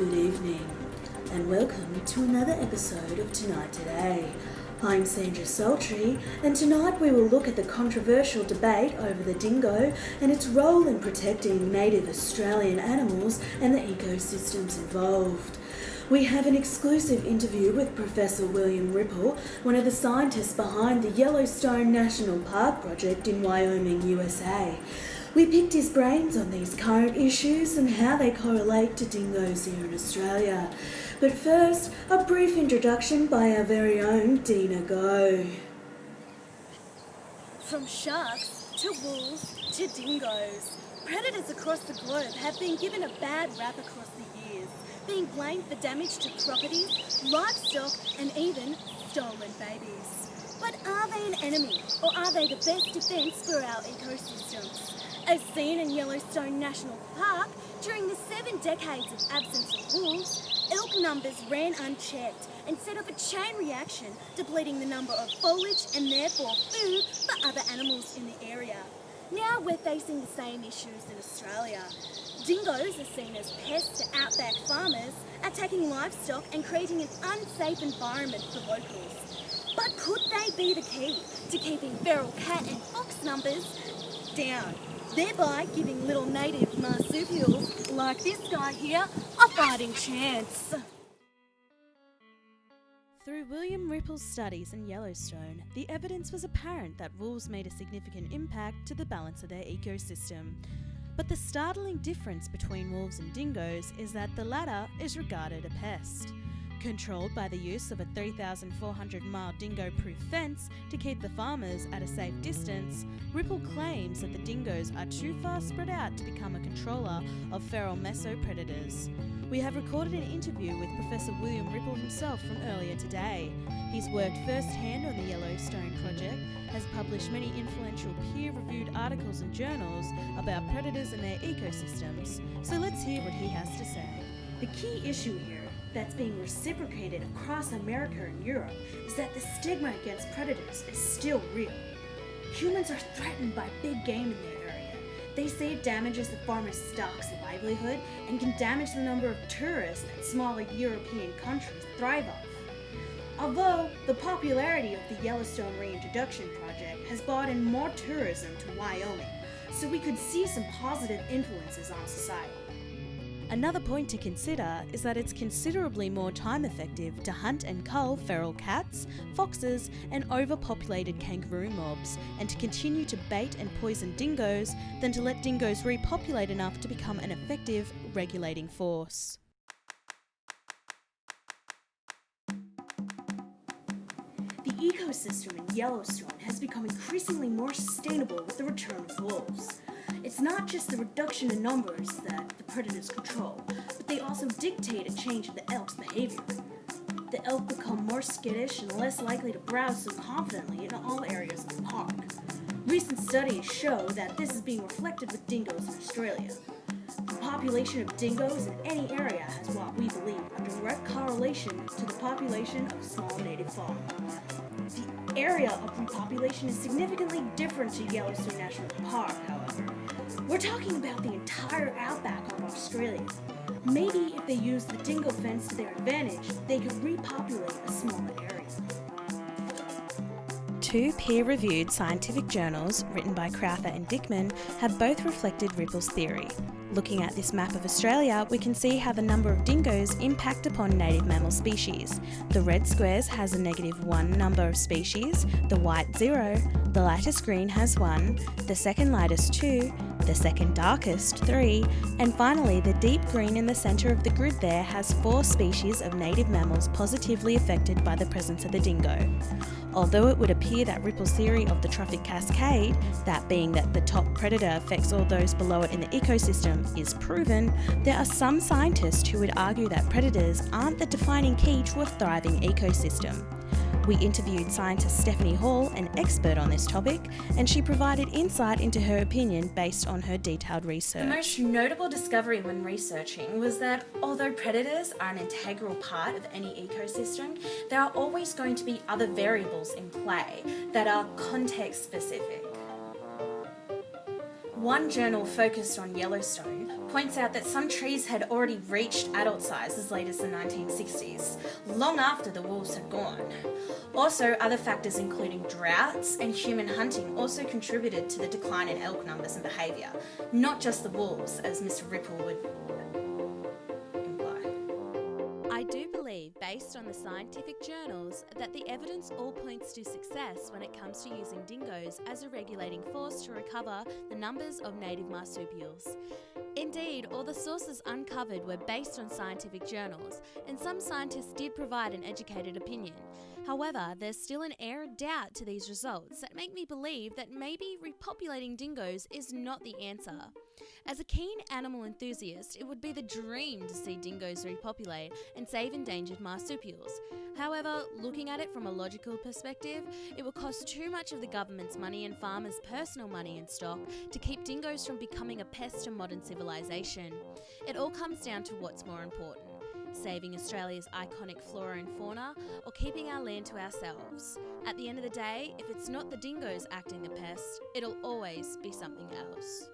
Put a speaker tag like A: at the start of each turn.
A: Good evening, and welcome to another episode of Tonight Today. I'm Sandra Sultry, and tonight we will look at the controversial debate over the dingo and its role in protecting native Australian animals and the ecosystems involved. We have an exclusive interview with Professor William Ripple, one of the scientists behind the Yellowstone National Park project in Wyoming, USA. We picked his brains on these current issues and how they correlate to dingoes here in Australia. But first, a brief introduction by our very own Dina Go.
B: From sharks to wolves to dingoes, predators across the globe have been given a bad rap across the years, being blamed for damage to properties, livestock and even stolen babies. But are they an enemy, or are they the best defence for our ecosystems? As seen in Yellowstone National Park, during the 7 decades of absence of wolves, elk numbers ran unchecked and set off a chain reaction, depleting the number of foliage and therefore food for other animals in the area. Now we're facing the same issues in Australia. Dingoes are seen as pests to outback farmers, attacking livestock and creating an unsafe environment for locals. But could they be the key to keeping feral cat and fox numbers down, thereby giving little native marsupials like this guy here a fighting chance?
C: Through William Ripple's studies in Yellowstone, the evidence was apparent that wolves made a significant impact to the balance of their ecosystem. But the startling difference between wolves and dingoes is that the latter is regarded a pest. Controlled by the use of a 3,400-mile dingo-proof fence to keep the farmers at a safe distance, Ripple claims that the dingoes are too far spread out to become a controller of feral mesopredators. We have recorded an interview with Professor William Ripple himself from earlier today. He's worked firsthand on the Yellowstone project, has published many influential peer-reviewed articles and journals about predators and their ecosystems. So let's hear what he has to say.
A: The key issue here that's being reciprocated across America and Europe is that the stigma against predators is still real. Humans are threatened by big game in their area. They say it damages the farmers' stocks and livelihood and can damage the number of tourists that smaller European countries thrive off. Although the popularity of the Yellowstone Reintroduction Project has brought in more tourism to Wyoming, so we could see some positive influences on society.
C: Another point to consider is that it's considerably more time effective to hunt and cull feral cats, foxes and overpopulated kangaroo mobs, and to continue to bait and poison dingoes than to let dingoes repopulate enough to become an effective regulating force.
A: The ecosystem in Yellowstone has become increasingly more sustainable with the return of wolves. It's not just the reduction in numbers that the predators control, but they also dictate a change in the elk's behavior. The elk become more skittish and less likely to browse so confidently in all areas of the park. Recent studies show that this is being reflected with dingoes in Australia. The population of dingoes in any area has what we believe a direct correlation to the population of small native fauna. The area of repopulation is significantly different to Yellowstone National Park, however. We're talking about the entire outback of Australia. Maybe if they used the dingo fence to their advantage, they could repopulate a smaller area.
C: 2 peer-reviewed scientific journals written by Crowther and Dickman have both reflected Ripple's theory. Looking at this map of Australia, we can see how the number of dingoes impact upon native mammal species. The red squares has a -1 number of species, the white 0, the lightest green has 1, the second lightest 2, the second darkest 3, and finally the deep green in the centre of the grid there has 4 species of native mammals positively affected by the presence of the dingo. Although it would appear that Ripple's theory of the trophic cascade, that being that the top predator affects all those below it in the ecosystem, is proven, there are some scientists who would argue that predators aren't the defining key to a thriving ecosystem. We interviewed scientist Stephanie Hall, an expert on this topic, and she provided insight into her opinion based on her detailed research.
A: The most notable discovery when researching was that although predators are an integral part of any ecosystem, there are always going to be other variables in play that are context specific. One journal focused on Yellowstone
C: points out that some trees had already reached adult size as late as the 1960s, long after the wolves had gone. Also, other factors including droughts and human hunting also contributed to the decline in elk numbers and behaviour, not just the wolves, as Mr. Ripple would imply. I do believe, based on the scientific journals, that the evidence all points to success when it comes to using dingoes as a regulating force to recover the numbers of native marsupials. Indeed, all the sources uncovered were based on scientific journals, and some scientists did provide an educated opinion. However, there's still an air of doubt to these results that make me believe that maybe repopulating dingoes is not the answer. As a keen animal enthusiast, it would be the dream to see dingoes repopulate and save endangered marsupials. However, looking at it from a logical perspective, it would cost too much of the government's money and farmers' personal money and stock to keep dingoes from becoming a pest to modern civilization. It all comes down to what's more important: saving Australia's iconic flora and fauna, or keeping our land to ourselves. At the end of the day, if it's not the dingoes acting the pest, it'll always be something else.